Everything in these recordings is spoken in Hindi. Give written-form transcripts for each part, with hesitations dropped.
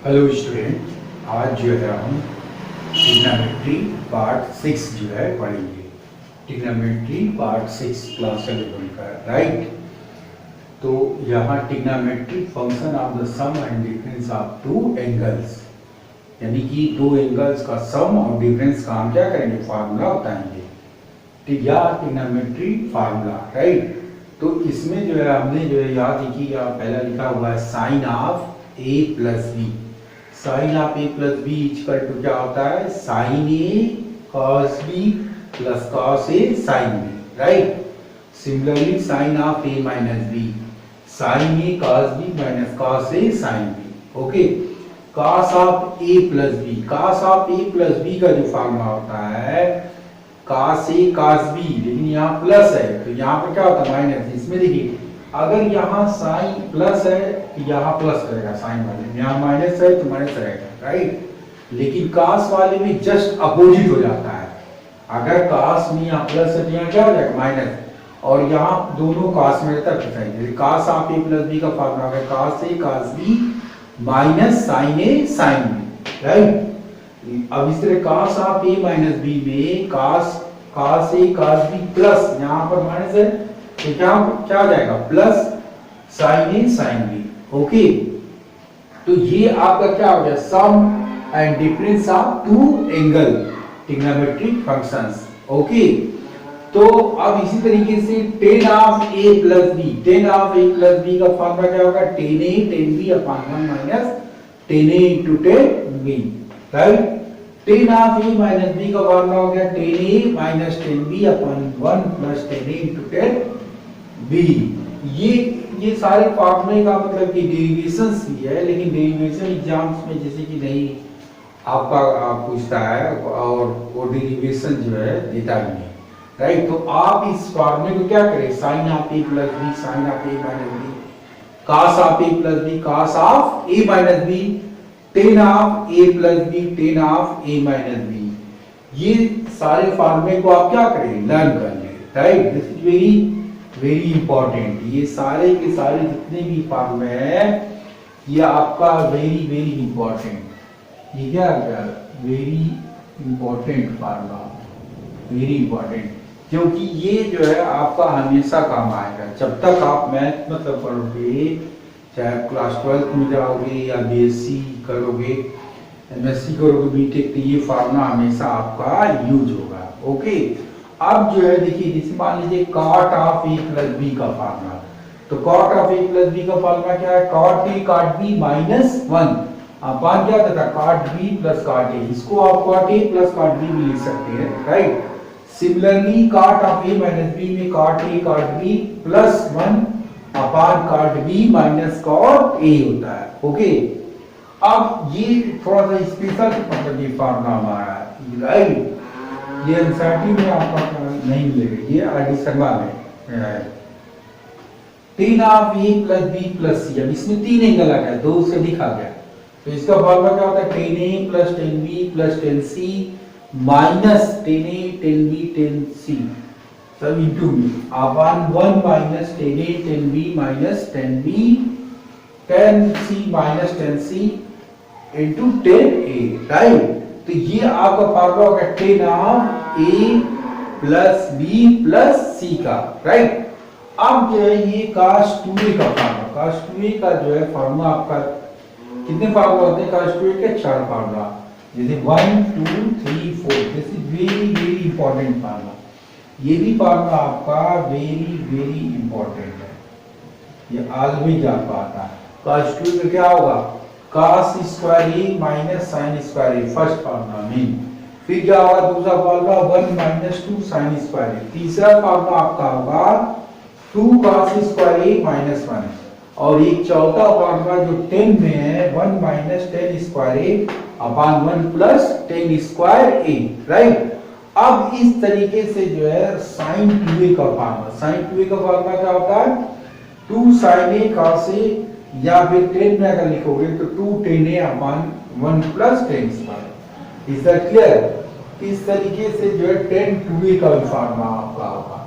हेलो स्टूडेंट, आज जो है हम ट्रिग्नोमेट्री पार्ट 6 जो है पढ़ेंगे। ट्रिग्नोमेट्री पार्ट 6 क्लास 11 का, राइट। तो यहाँ trigonometry function of the sum and difference of two angles, यानी कि दो एंगल्स का सम और डिफरेंस का हम क्या करेंगे, फार्मूला बताएंगे। ठीक, या ट्रिग्नोमेट्री फार्मूला, राइट। तो इसमें जो है हमने जो है याद की पहला लिखा हुआ है sine of A plus B. Sine of A plus B equal to क्या होता है, sine A cos B plus cos A sine B, right. Similarly sine of A minus B, sine A cos B minus cos A sine B, okay. Cos of A plus B, cos of A plus B का जो फार्मूला होता है कॉस ए कॉस बी, लेकिन यहाँ प्लस है तो यहाँ पर क्या होता है माइनस। इसमें देखिए अगर यहाँ साइन प्लस है तो यहाँ प्लस रहेगा, साइन वाले में यहाँ माइनस है तो माइनस रहेगा, राइट। लेकिन कॉस वाले में जस्ट अपोजिट हो जाता है। अगर कॉस में यहाँ प्लस है तो यहाँ क्या हो जाएगा माइनस, और यहाँ दोनों कॉस में रहता है। Cos of A plus B का फार्मूला है cos A cos B minus sine A sine B, right. अब इस तरह cos of A minus B में cos A cos B plus यहाँ पर माइनस है तो क्या क्या हो जाएगा plus sine A sine B, okay. तो ये आपका क्या हो गया, sum and difference of two angle trigonometric functions, okay. तो अब इसी तरीके से tan of A plus B, tan of A plus B का फॉर्मूला क्या होगा, tan A tan B upon 1 minus tan A into tan B, right. Tan of A minus B का फॉर्मूला हो गया tan A minus tan B upon 1 plus tan A into tan B. ये सारे फॉर्मूले का मतलब कि डेरिवेशंस ही है, लेकिन डेरिवेशन एग्जाम्स में जैसे कि नहीं आपका पूछता है और वो डेरिवेशन जो है देता भी नहीं, राइट। तो आप इस फॉर्मूले को क्या करें, sine of A plus B sine of A minus B, cos of A plus B cos of A minus B, tan of A plus B tan of A minus B, ये सारे फॉर्मूले को आप क्या करें, लर्न कर लें, right. This is very very important. ये सारे के सारे जितने भी फॉर्मूले हैं ये आपका वेरी वेरी इंपॉर्टेंट, ये क्या है very important formula, very important, क्योंकि ये जो है आपका हमेशा काम आएगा जब तक आप मैथ मतलब पढ़ोगे, चाहे क्लास 12 में जाओगे या बीएससी करोगे, एमएससी करोगे, बीटेक, तो ये फार्मूला हमेशा आपका यूज होगा, ओके। अब जो है देखिए जैसे मान लीजिए cot of A plus B का फार्मूला, तो cot of A plus B का फार्मूला क्या है, cot A cot B minus 1 upon क्या होता है cot B plus cot A, इसको आप cot A plus cot B भी लिख सकते हैं, right. Similarly cot of A minus B में cot A cot B plus 1 upon cot B minus cot A होता है, ओके। अब ये थोड़ा सा स्पेशल मतलब ये फार्मूला हमारा है, राइट। ये एनसीईआरटी में आपका नहीं मिलेगा, ये एडिशनल में है। Tan of A plus B plus C, अब इसमें तीन एंगल आ गया, दो से दिखा गया, तो इसका फॉर्मूला क्या होता है, tan A plus tan B plus tan C minus tan A tan B tan C सब इंटू में upon 1 minus tan A tan B minus tan B tan C minus tan C into tan A, right. तो ये आपका फार्मूला होगा tan of A plus B plus C का, राइट। अब जो है ये cos 2a का फार्मूला, cos 2a का जो है फार्मूला आपका कितने फार्मूला होते हैं cos 2a के, 4 फार्मूला, जैसे 1 2 3 4, this is very very important formula. ये भी फार्मूला आपका वेरी वेरी इंपॉर्टेंट है, ये ऑलवेज आपका आता है। cos 2a का क्या होगा, cos square A minus sine square A, first formula main. फिर क्या होगा दूसरा फार्मूला 1 माइनस 2 साइन स्क्वायर ए, तीसरा फार्मूला आपका होगा 2 cos स्क्वायर ए माइनस 1, और एक चौथा फार्मूला जो 10 में है 1 minus 10 square A upon 1 plus 10 square A, right. अब इस तरीके से जो है साइन 2a का फार्मूला, साइन 2a का फार्मूला क्या होता है 2 sin a cos a, या फिर 10 में अगर लिखोगे तो 2 tan a upon 1 plus 10 square, is that clear. इस तरीके से जो है 10 2a का फार्मूला आपका होगा।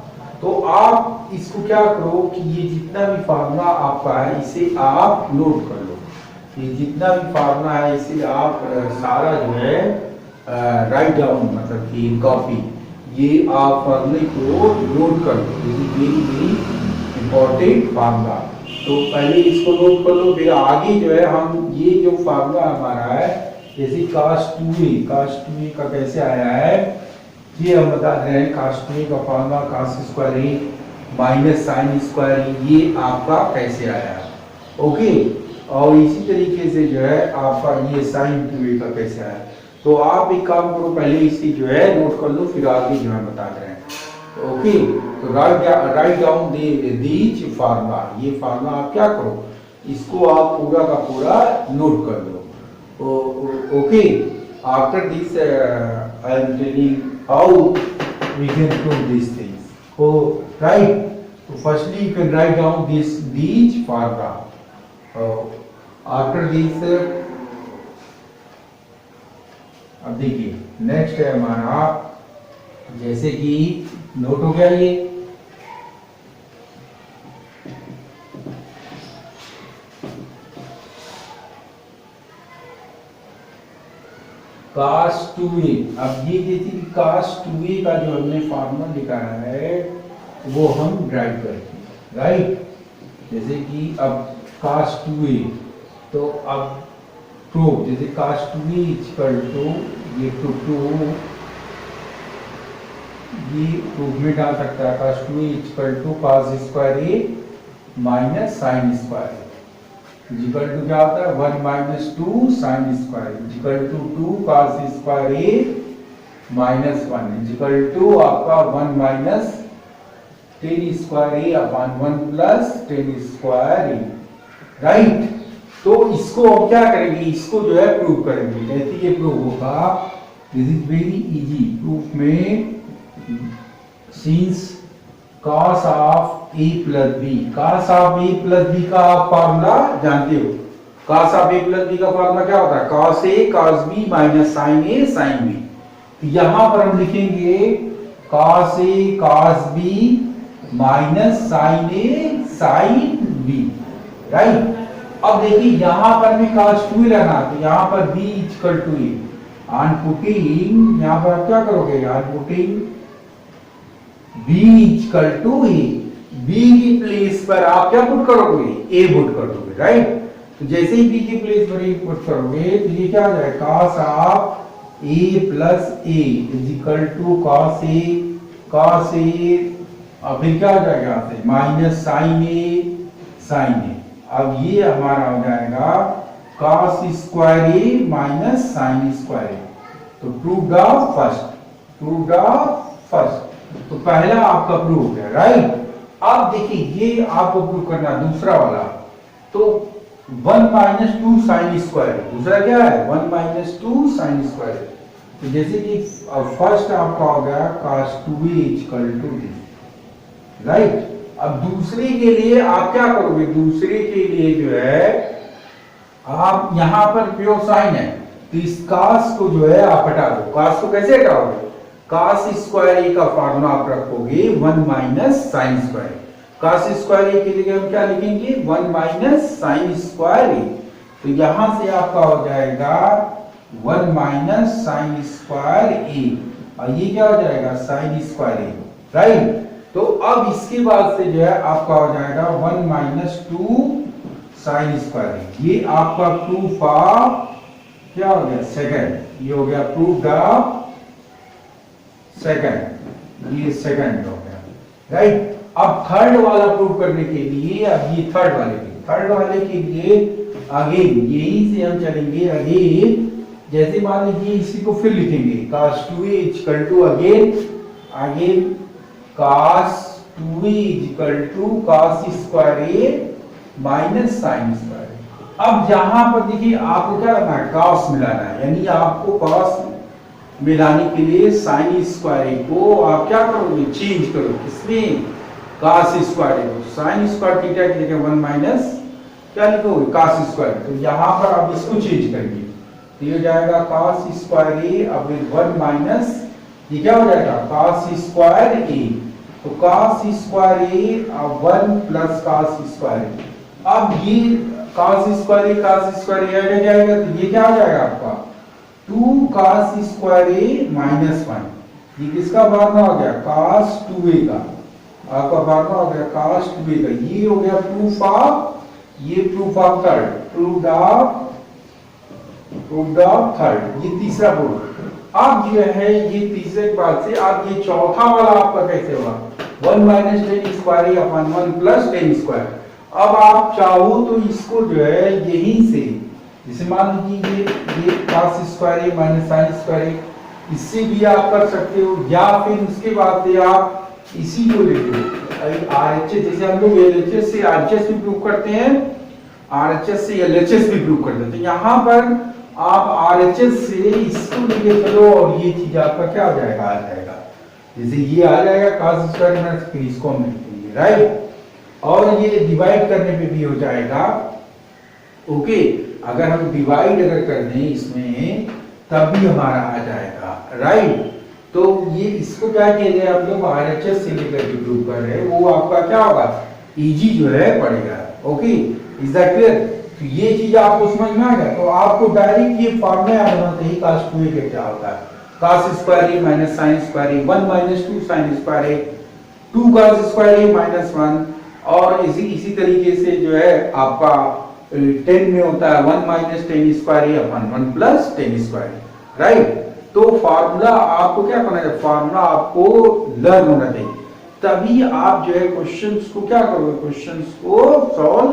तो आप इसको क्या करो कि ये जितना भी फार्मूला आपका है इसे आप नोट कर लो, ये जितना भी फार्मूला है इसे आप सारा जो है राइट डाउन, मतलब कि कॉपी, ये आप फार्मूले को नोट कर लो। This is very very important formula. तो पहले इसको नोट कर लो, फिर आगे जो है हम ये जो फार्मूला हमारा है, जैसे cos 2a का कैसे आया है ये हम बता रहे हैं। cos 2a का formula cos square A minus sine square ए, ये आपका कैसे आया है, ओके। और इसी तरीके से जो है आपका ये sin 2a का कैसे आया। तो आप एक काम करो, पहले इसे जो है नोट कर लो, फिर आगे जो है बता रहे हैं, ओके। तो राइट डाउन दीज फार्मूला, ये फार्मूला आप क्या करो, इसको आप पूरा का पूरा नोट कर लो, okay. After this I am telling how we can prove this things, oh right. तो firstly you can write down these formula. After this अब देखिए नेक्स्ट है हमारा, जैसे कि नोट हो गया ये, cos 2a। अब ये जैसे कि cos 2a का जो हमने फार्मूला निकाला है वो हम ड्राइव करते हैं, राइट। जैसे कि अब cos 2a, तो अब प्रूव, जैसे cos 2a इक्वल टू ये टू ये प्रूफ में डाल सकता है, cos 2a equal to cos square A minus sine square equal to क्या होता है 1 minus 2 sine square equal to 2 cos square A minus 1 equal to आपका 1 minus 10 square A upon 1 plus 10 square A, right. तो इसको हम क्या करेंगे, इसको जो है प्रूव करेंगे। जैसे ये प्रूव होगा, this is very easy proof में, since cos of a plus b, cos of a plus b का आप फार्मूला जानते हो। cos of a plus b का फार्मूला क्या होता है, cos a cos b minus sin a sin b। तो यहां पर हम लिखेंगे cos a cos b minus sin a sin b, right. अब देखिए यहां पर भी cos 2 लेना, तो यहां पर b equal to a, on putting यहां पर आप क्या करोगे, on putting b equal to a, b की प्लेस पर आप क्या पुट करोगे, a पुट कर दोगे, राइट। तो जैसे ही b की प्लेस पर a पुट करोगे तो ये क्या हो जाएगा, cos of a plus a is equal to cos a, और फिर क्या हो जाएगा यहाँ से माइनस sin a। अब ये हमारा हो जाएगा cos square a minus sin square a। तो प्रूव द फर्स्ट, तो पहला आपका प्रूव हो गया, राइट। अब देखिए ये आपको प्रूव करना दूसरा वाला, तो 1 माइनस 2 साइन स्क्वायर, दूसरा क्या है 1 माइनस 2 साइन स्क्वायर। तो जैसे कि फर्स्ट आपका हो गया cos 2a equal to this, right. अब दूसरे के लिए आप क्या करोगे, दूसरे के लिए जो है आप यहां पर प्योर साइन है, तो इस cos को जो है आप हटा दो। cos को कैसे हटाओगे, cos स्क्वायर ए का फार्मूला आप रखोगे 1 minus sine square. cos square A के लिए हम क्या लिखेंगे 1 माइनस साइन स्क्वायर ए। तो यहां से आपका हो जाएगा 1 माइनस साइन स्क्वायर ए, और ये क्या हो जाएगा साइन स्क्वायर ए, राइट। तो अब इसके बाद से जो है आपका हो जाएगा 1 माइनस 2 साइन स्क्वायर ए। ये आपका प्रूफ ऑफ क्या हो गया सेकंड, ये हो गया प्रूफ द सेकंड, ये सेकंड हो गया, राइट। अब थर्ड वाला प्रूव करने के लिए, अब ये थर्ड वाले के लिए अगेन यही से हम चलेंगे अगेन। जैसे मान लीजिए इसी को फिर लिखेंगे cos 2a equal to again cos 2a equal to cos square a minus sine square. अब जहां पर देखिए आपको क्या करना है, cos मिलाना है, यानी आपको cos मिलाने के लिए साइन स्क्वायर को आप क्या करोगे, चेंज करो, किसमें cos स्क्वायर को, साइन स्क्वायर थीटा की जगह 1 माइनस क्या लिखोगे cos स्क्वायर। तो यहां पर आप इसको चेंज करेंगे, तो ये हो जाएगा cos स्क्वायर ए, अब 1 माइनस ये क्या हो जाएगा cos स्क्वायर ए। तो cos स्क्वायर ए 1 प्लस cos स्क्वायर ए। अब ये cos स्क्वायर ऐड हो जाएगा, तो ये क्या हो जाएगा आपका 2 cos स्क्वायर ए माइनस 1। ये किसका फार्मूला हो गया cos 2a का, आपका फार्मूला हो गया cos 2a का। ये हो गया प्रूफ ऑफ, ये proof of third, proof of third, ये तीसरा प्रूफ। अब जो है ये तीसरे के बाद से अब ये चौथा वाला आपका कैसे हुआ 1 minus ten square upon 1 plus tan square. अब आप चाहो तो इसको जो है यहीं से, जैसे मान लीजिए ये cos square minus sin square, इससे भी आप कर सकते हो, या फिर उसके बाद से आप इसी को ले लो RHS, जैसे हम लोग LHS से RHS भी प्रूव करते हैं, RHS से LHS भी प्रूव करते हैं। तो यहाँ पर आप RHS से इसको लेके चलो और ये चीज आपका क्या हो जाएगा, आ जाएगा, जैसे ये आ जाएगा cos स्क्वायर माइनस, फिर इसको हम लिखेंगे राइट, और ये डिवाइड करने पे भी हो जाएगा। ओके, अगर हम डिवाइड अगर कर दें इसमें तब भी हमारा आ जाएगा राइट। तो ये इसको क्या कह रहे हैं हम लोग RHS से लेकर के प्रूव कर रहे हैं, वो आपका क्या होगा इजी जो है पड़ेगा। Okay, is that clear? तो ये चीज आपको समझ में आ गया, तो आपको डायरेक्ट ये फॉर्मूला याद होना चाहिए cos 2a का क्या होता है, cos square a minus sin square a, 1 minus 2 sin square a, 2 cos square a minus 1, और इसी तरीके से जो है आपका 10 में होता है 1 minus ten square a upon 1 plus tan square right. तो फार्मूला आपको क्या करना है, फार्मूला आपको लर्न होना चाहिए, तभी आप जो है क्वेश्चंस को क्या करोगे, क्वेश्चंस को सॉल्व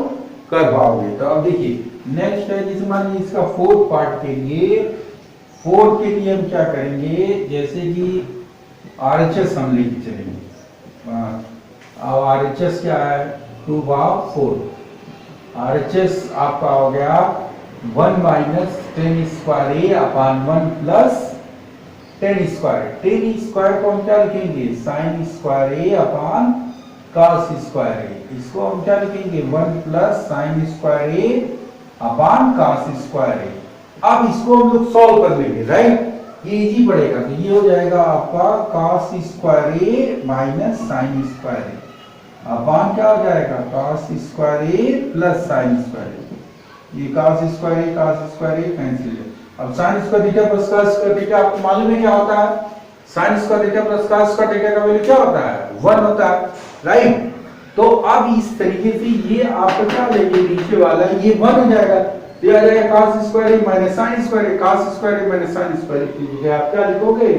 कर पाओगे। तो अब देखिए नेक्स्ट है, जैसे मान लीजिए इसका फोर्थ पार्ट के लिए, फोर्थ के लिए हम क्या करेंगे, जैसे कि RHS हम लेके चलेंगे। अब RHS क्या है, 2 बाय 4, RHS आपका हो गया 1 minus ten square a upon 1 plus tan square. Ten square को हम क्या लिखेंगे, sin square a upon cos square a, इसको हम क्या लिखेंगे 1 plus sin square a upon cos square a। अब इसको हम लोग सॉल्व कर लेंगे राइट, ये इजी पड़ेगा, तो ये हो जाएगा आपका cos square a minus sin square a upon क्या हो जाएगा cos square a plus sin square a। ये cos स्क्वायर a कैंसिल है। अब sin square theta plus cos square theta आपको मालूम है क्या होता है, sin square theta plus cos square theta का वैल्यू क्या होता है 1 होता है राइट। तो अब इस तरीके से ये आपका क्या लेंगे, नीचे वाला ये 1 हो जाएगा, ये आ जाएगा cos square a minus sin square a, cos square a minus sin square a की जगह आप क्या लिखोगे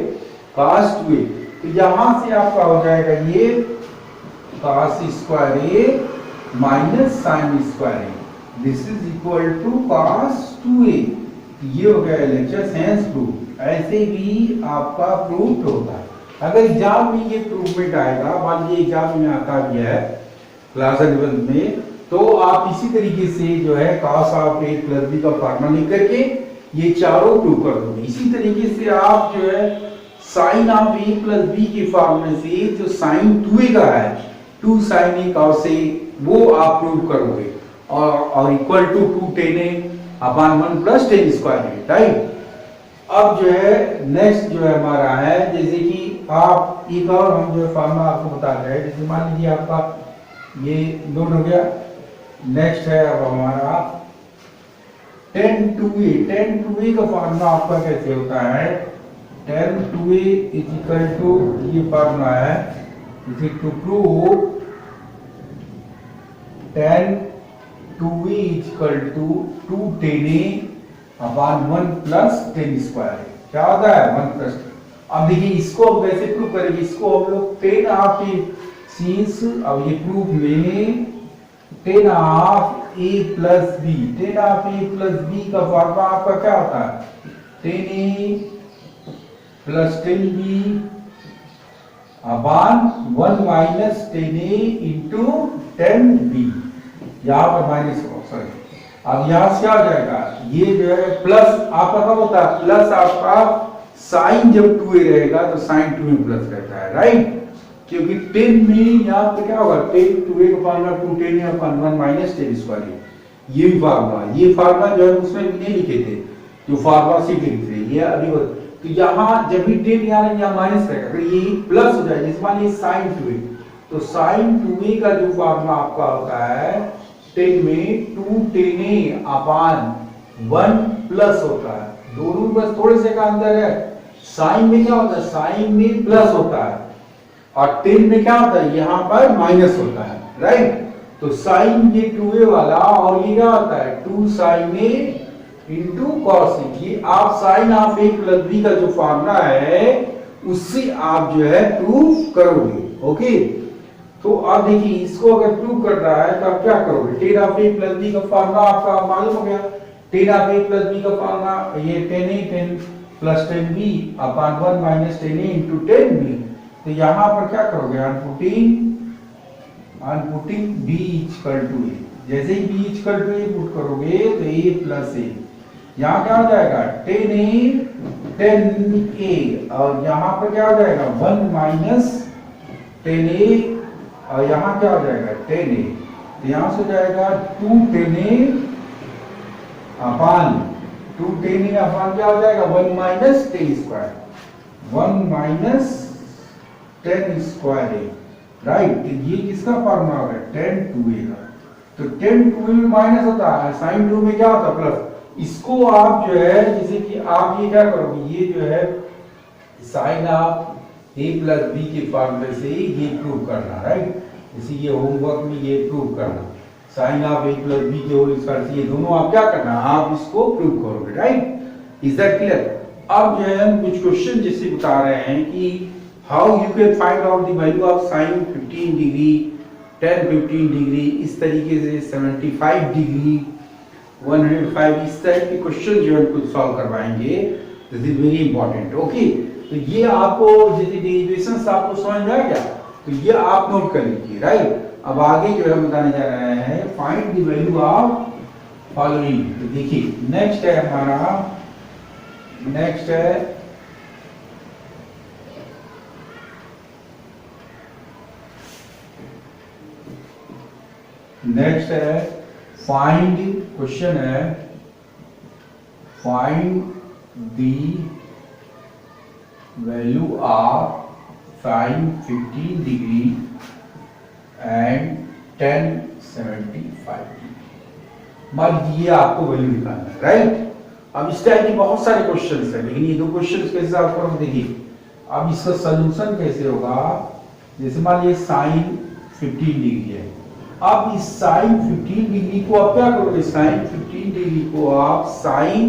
cos 2a। तो यहां से आपका हो जाएगा ये cos square a minus sin square a, this is equal to cos 2a। ये हो गया LHS हैंस प्रूफ। ऐसे भी आपका प्रूफ होता है, अगर एग्जाम में ये प्रूफमेंट आएगा, मान लीजिए एग्जाम में आता भी है क्लास 11 में, तो आप इसी तरीके से जो है cos of a plus b का फार्मूला लिख करके ये चारों प्रूव कर दोगे। इसी तरीके से आप जो है sin of a plus b के फार्मूले से जो sin 2a का है 2 sin a cos a, वो आप प्रूव करोगे, और equal to 2 tan a upon 1 plus tan square a right. अब जो है नेक्स्ट जो है हमारा है, जैसे कि आप एक और हम जो फार्मूला आपको बता रहे हैं, जैसे मान लीजिए आपका ये नोट हो गया। नेक्स्ट है अब हमारा tan 2a का फार्मूला आपका कैसे होता है, tan 2a is equal to, ये फार्मूला है, is to prove tan 2a is equal to 2 tan a upon 1 plus tan square a, क्या होता है 1 प्लस। अब देखिए इसको हम कैसे प्रूव करेंगे, इसको हम लोग tan ऑफ a सिंस, अब ये प्रूफ में tan of a plus b, tan of a plus b का फार्मूला आपका क्या होता है tan a plus tan b upon 1 minus tan a into tan b, यहाँ पर माइनस, सॉरी अब यहाँ से क्या हो जाएगा, ये जो है प्लस आपका कब होता है, प्लस आपका साइन जब 2a रहेगा तो साइन 2a प्लस रहता है राइट, क्योंकि 10 में यहाँ पे क्या होगा tan 2a का formula 2 tan a upon 1 minus tan square a, ये भी फार्मूला, ये फार्मूला जो है उसमें भी नहीं लिखे थे, जो फार्मूला से लिखे थे ये अभी। तो यहाँ जब भी tan यहाँ माइनस रहेगा तो ये प्लस हो जाएगा, जैसे मान लीजिए साइन 2a, तो साइन 2a का जो फार्मूला आपका होता है 10 में 2 10 a अपान 1 प्लस होता है, दोनों बस थोड़े से का अंदर है। साइन में क्या होता है, साइन में प्लस होता है और 10 में क्या होता है, यहाँ पर माइनस होता है, राइट। तो साइन ये 2a वाला और ये क्या होता है 2 sine a into cos A. ये आप sine of A plus B का जो फॉर्मूला है उससे आप जो है प्रूव करोगे, ओके। तो अब देखिए इसको अगर प्रूव कर रहा है तो आप क्या करोगे, tan of A plus B का फॉर्मूला आपका मालूम हो गया। Tan of A plus B का फॉर्मूला ये 10a 10 plus 10b upon 1 minus 10a into 10b। तो यहाँ पर क्या करोगे, putting b equal to a, जैसे ही b equal to a put करोगे तो a प्लस a, यहाँ क्या हो जाएगा 10a और यहाँ पर क्या हो जाएगा 1 माइनस 10a और यहाँ क्या हो जाएगा 10a। तो यहाँ से हो जाएगा 2 10a अपान क्या हो जाएगा 1 माइनस 10 स्क्वायर, 1 माइनस 10 स्क्वायर है, राइट। ये किसका फॉर्मूला होगा 10 2a का। तो 10 2a में माइनस होता है, साइन 2 में क्या होता है प्लस। इसको आप जो है जैसे कि आप ये क्या करोगे, ये जो है sine of A plus B के फॉर्मूले से ये प्रूव करना, राइट। जैसे ये होमवर्क में ये प्रूव करना, sine of A plus B के होल स्क्वायर से ये दोनों आप क्या करना, आप इसको प्रूव करोगे, राइट। Is that clear. अब जो है हम कुछ क्वेश्चन जैसे बता रहे हैं कि how you can find out the value of sine 15 degree 10 15 degree, इस तरीके से 75 डिग्री 105, इस टाइप के क्वेश्चन जो है कुछ सॉल्व करवाएंगे। This is very important, okay. तो ये आपको जैसे डेरिवेशंस आपको समझ में आ गया तो ये आप नोट कर लीजिए, राइट। अब आगे जो है बताने जा रहे हैं find the value of following. तो देखिए नेक्स्ट है हमारा, नेक्स्ट है फाइंड, क्वेश्चन है find the value of sine 15 degree and 10 75 degree. मान लीजिए आपको वैल्यू निकालना है, राइट। अब इस टाइप के बहुत सारे क्वेश्चंस हैं, लेकिन ये दो क्वेश्चंस कैसे आप करोगे देखिए। अब इसका सलूशन कैसे होगा, जैसे मान लीजिए साइन 15 डिग्री है। अब इस साइन 15 डिग्री को आप क्या करोगे, साइन 15 डिग्री को आप साइन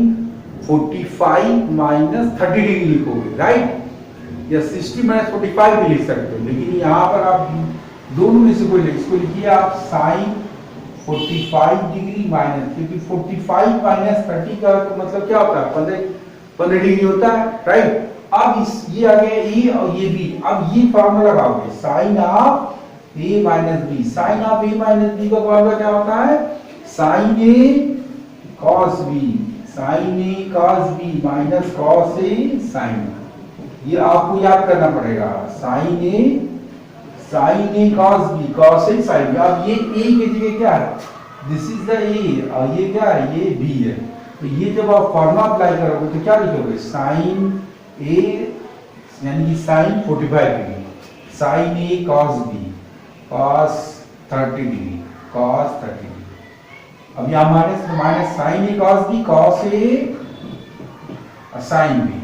45 माइनस 30 डिग्री लिखोगे, राइट। या 60 माइनस 45 भी लिख सकते हो, लेकिन यहाँ पर आप दोनों में से कोई इसको लिखिए आप साइन 45 डिग्री माइनस, क्योंकि 45 माइनस 30 का तो मतलब क्या होता है 15 डिग्री होता है, राइट। अब इस ये आ गया ए और ये बी। अब ये फॉर्मूला लगाओगे sine of A minus B. Sine of A minus B का फॉर्मूला क्या होता है, sine A cos B, sine A cos B minus cos A sine. ये आपको याद करना पड़ेगा, sine A cos B, cos A sine. अब ये ए की जगह क्या है, दिस इज द ए और ये क्या है, ये बी है। तो ये जब आप फॉर्मूला अप्लाई करोगे तो क्या लिखोगे, साइन ए यानी कि sine 45 degree, sine A cos B cos 30 degree, cos 30 degree. अब यहाँ minus minus sine A cos B cos A sine B,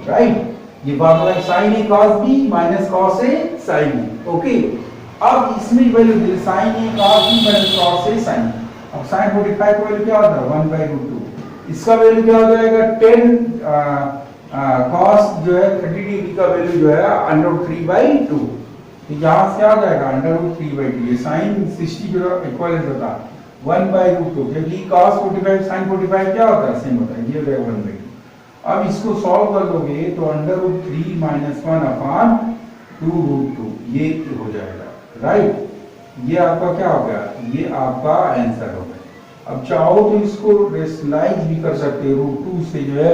right. ये formula sine A cos B minus cos A sine B, okay. अब इसमें वैल्यू दे sine A cos B minus cos A sine. अब साइन 45 का वैल्यू क्या होता है 1/√2। इसका वैल्यू क्या हो जाएगा 10 कॉस जो है 30 डिग्री का वैल्यू जो है √3/2। तो यहाँ से आ जाएगा √3/2। ये साइन 60 जो इक्विवेलेंट होता है 1/√2, क्योंकि cos 45 sin 45 क्या होता है सेम होता है, ये हो जाएगा 1/2। अब इसको सॉल्व कर लोगे तो √3 - 1/2√2 ये हो जाएगा, राइट। ये आपका क्या हो गया, ये आपका आंसर हो गया। अब चाहो तो इसको रेशनलाइज भी कर सकते हो, √2 से जो है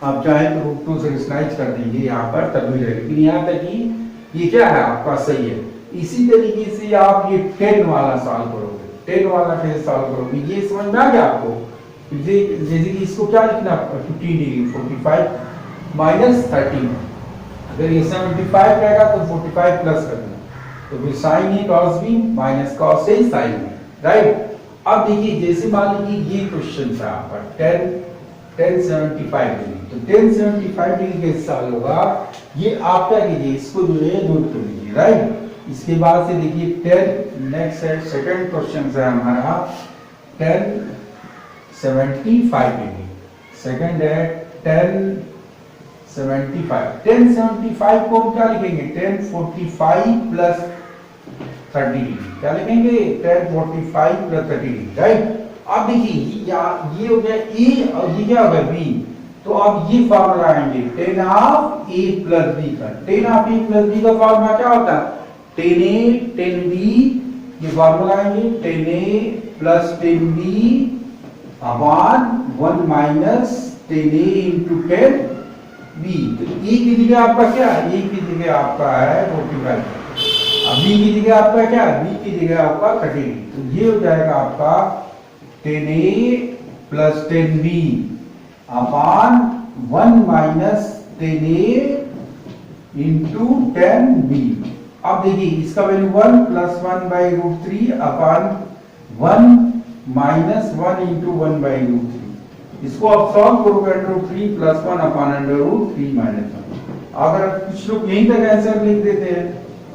आप चाहें तो √2 से रेशनलाइज कर देंगे यहाँ पर तब भी रहेगा, लेकिन यहाँ तक कि ये क्या है आपका सही है। इसी तरीके से आप ये 10 वाला सॉल्व करोगे, 10 वाला कैसे सॉल्व करोगे ये समझ में आ गया आपको। जैसे कि इसको क्या लिखना 15 डिग्री 45 माइनस 30, अगर ये 75 रहेगा तो 45 प्लस कर देना, तो फिर sign A cos B minus cos A sine B, right. अब देखिए जैसे मान लीजिए ये क्वेश्चन था आपका 1075 डिग्री, तो 1075 डिग्री कैसे सॉल्व होगा, ये आप क्या कीजिए इसको जो है नोट कर लीजिए, राइट। इसके बाद से देखिए 10 नेक्स्ट है सेकंड क्वेश्चन है हमारा 1075 डिग्री, सेकंड है 1075 को हम क्या लिखेंगे 1045 प्लस 30 डिग्री, क्या लिखेंगे 1045 प्लस 30 डिग्री, राइट। अब देखिए ये हो गया ए और ये क्या हो गया बी, तो अब ये फॉर्मूला आएंगे tan of a plus b का, tan of a plus b का फॉर्मूला क्या होता है tan a tan b, ये फॉर्मूला आएंगे tan a plus tan b upon 1 minus tan a into tan b। तो a की जगह आपका क्या है, a की जगह आपका है 45, अब b की जगह आपका क्या है, b की जगह आपका 30, तो ये हो जाएगा आपका tan a plus tan b upon 1 minus tan a into tan b। अब देखिए इसका value 1 plus 1 by root 3 upon 1 minus 1 into 1 by root 3, इसको आप सॉल्व करोगे under root 3 plus 1 upon under root 3 minus 1। अगर कुछ लोग यहीं तक आंसर लिख देते हैं,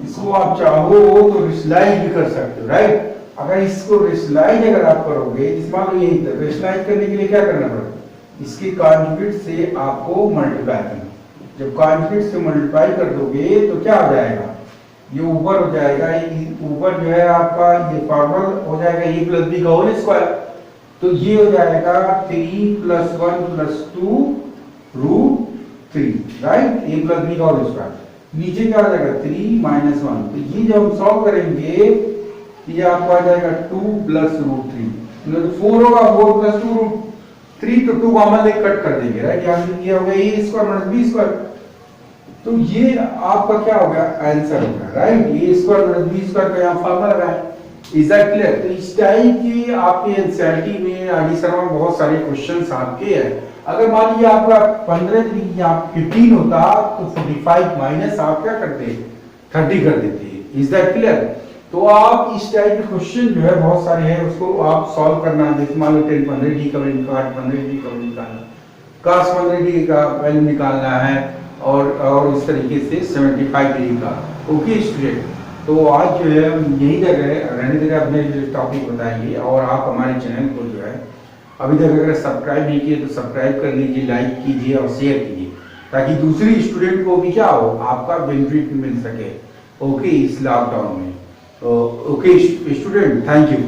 इसको आप चाहो तो रिस्लाइज भी कर सकते हो, राइट। अगर इसको रेशनलाइज अगर आप करोगे, इस मान लो यही तक रेशनलाइज करने के लिए क्या करना पड़ेगा, इसके कॉन्जुगेट से आपको मल्टीप्लाई करना। जब कॉन्जुगेट से मल्टीप्लाई कर दोगे तो क्या हो जाएगा, ये ऊपर हो जाएगा, ऊपर जो है आपका ये फॉर्मूला हो जाएगा a प्लस b का होल स्क्वायर, तो ये हो जाएगा 3 plus 1 plus 2 root 3, right, a plus b का होल स्क्वायर। नीचे क्या हो जाएगा 3 माइनस 1, तो ये जब हम सॉल्व करेंगे ये आपको आ जाएगा 2 प्लस रूट 3, मतलब 4 होगा, 4 प्लस 2 रूट 3, तो 2 कॉमन लेके कट कर देंगे, राइट। यहाँ ये हो गया a square minus b square, तो ये आपका क्या हो गया आंसर हो गया, right. a square minus b square का यहाँ फॉर्मूला लगाएं, इज दैट क्लियर। तो इस टाइप की आपके एनसीईआरटी में आरडी में बहुत सारे क्वेश्चंस आपके हैं। अगर मान लीजिए आपका 15 डिग्री या 15 होता तो 45 माइनस आप क्या करते 30 कर देते, इज दैट क्लियर। तो आप इस टाइप के क्वेश्चन जो है बहुत सारे हैं, उसको आप सॉल्व करना। जैसे मान लो 10 15 डी का वैल्यू निकालना, 15 डी का वैल्यू निकालना, cos 15 डी का वैल्यू निकालना है, और इस तरीके से 75 डिग्री का। ओके स्टूडेंट, तो आज जो है हम यही जगह रहने जगह अपने टॉपिक बताएंगे, और आप हमारे चैनल को जो है अभी तक अगर सब्सक्राइब नहीं किए तो सब्सक्राइब कर लीजिए, लाइक कीजिए और शेयर कीजिए, ताकि दूसरी स्टूडेंट को भी क्या हो आपका बेनिफिट मिल सके। ओके, इस लॉकडाउन में। Okay student, thank you.